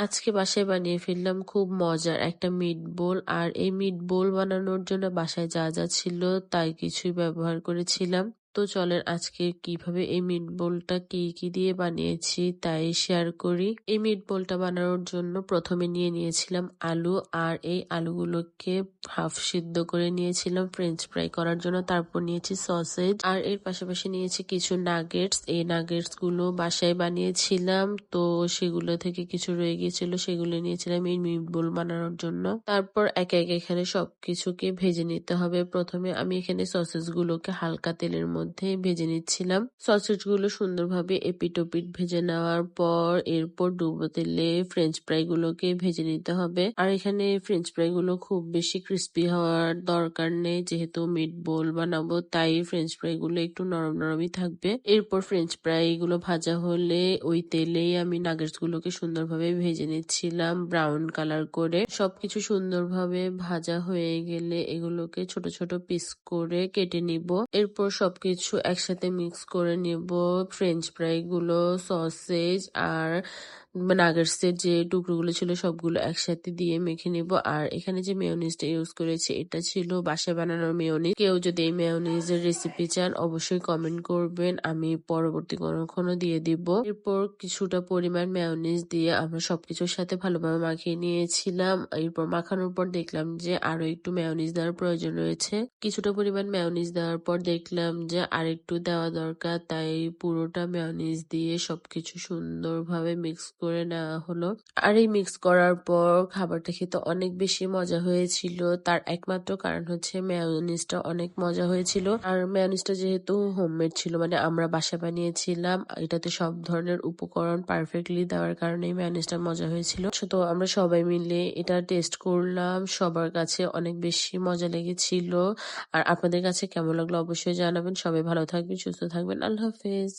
আজকে বাসায় বানিয়ে ফেললাম খুব মজার একটা মিটবল। আর এই মিটবল বানানোর জন্য বাসায় যা যা ছিল তাই কিছুই ব্যবহার করেছিলাম। তো চলেন আজকে কিভাবে এই মিটবলটা কি কি দিয়ে বানিয়েছি তাই শেয়ার করি। এই মিটবলটা বানানোর জন্য প্রথমে নিয়ে নিয়েছিলাম আলু, আর এই আলুগুলোকে হাফ সিদ্ধ করে নিয়েছিলাম ফ্রেঞ্চ ফ্রাই করার জন্য। তারপর নিয়েছি সসেজ, আর এর পাশাপাশি নিয়েছি কিছু নাগেটস। এই নাগেটস গুলো বাসায় বানিয়েছিলাম, তো সেগুলো থেকে কিছু রয়ে গিয়েছিল, সেগুলো নিয়েছিলাম এই মিটবল বানানোর জন্য। তারপর একে একে এখানে সবকিছুকে ভেজে নিতে হবে। প্রথমে আমি এখানে সসেজ গুলোকে হালকা তেলের মধ্যে ভেজে নিচ্ছিলাম। সসেজ গুলো সুন্দরভাবে এপিট ওপিট ভেজে নেওয়ার পর এরপর ডুবো তেলে ফ্রেঞ্চ ফ্রাই গুলোকে ভেজে নিতে হবে। আর এখানে ফ্রেঞ্চ ফ্রাই গুলো খুব বেশি ক্রিস্পি হওয়ার দরকার নেই, যেহেতু মিটবল বানাবো তাই ফ্রেঞ্চ ফ্রাই গুলো একটু নরম নরমই থাকবে। এরপর ফ্রেঞ্চ ফ্রাই গুলো ভাজা হলে ওই তেলেই আমি নাগেটস গুলোকে সুন্দরভাবে ভেজে নিচ্ছিলাম ব্রাউন কালার করে। সবকিছু সুন্দরভাবে ভাজা হয়ে গেলে এগুলোকে ছোট ছোট পিস করে কেটে নিব। এরপর সবকিছু একসাথে মিক্স করে নিব। ফ্রেঞ্চ ফ্রাই গুলো, সসেজ আর নাগেটস এর যে টুকরোগুলো ছিল সবগুলো একসাথে দিয়ে মেখে নিব। আর এখানে যে মেয়োনিজটা ইউজ করেছি এটা ছিল বাসায় বানানোর মেয়োনিজ। কেউ যদি এই মেয়োনিজের রেসিপি চান অবশ্যই কমেন্ট করবেন, আমি পরবর্তী কখনো দিয়ে দিব। এরপর কিছুটা পরিমাণ মেয়োনিজ দিয়ে আমরা সবকিছুর সাথে ভালোভাবে মাখিয়ে নিয়েছিলাম। এরপর মাখানোর পর দেখলাম যে আরো একটু মেয়োনিজ দেওয়ার প্রয়োজন রয়েছে। কিছুটা পরিমাণ মেয়োনিজ দেওয়ার পর দেখলাম যে আরেকটু দেওয়া দরকার, তাই পুরোটা মেয়োনিজ দিয়ে সবকিছু সুন্দরভাবে মিক্স করে নেওয়া হলো। আর এই মিক্স করার পর খাবারটা খেতে অনেক বেশি মজা হয়েছিল। তার একমাত্র কারণ হচ্ছে মেয়োনিজটা অনেক মজা হয়েছিল। আর মেয়োনিজটা যেহেতু হোমমেড ছিল, মানে আমরা বাসা বানিয়েছিলাম, এটাতে সব ধরনের উপকরণ পারফেক্টলি দেওয়ার কারণে মেয়োনিজটা মজা হয়েছিল। তো আমরা সবাই মিলে এটা টেস্ট করলাম, সবার কাছে অনেক বেশি মজা লেগেছিল। আর আপনাদের কাছে কেমন লাগলো অবশ্যই জানাবেন। সবাই ভালো থাকবেন, সুস্থ থাকবেন। আল্লাহ হাফেজ।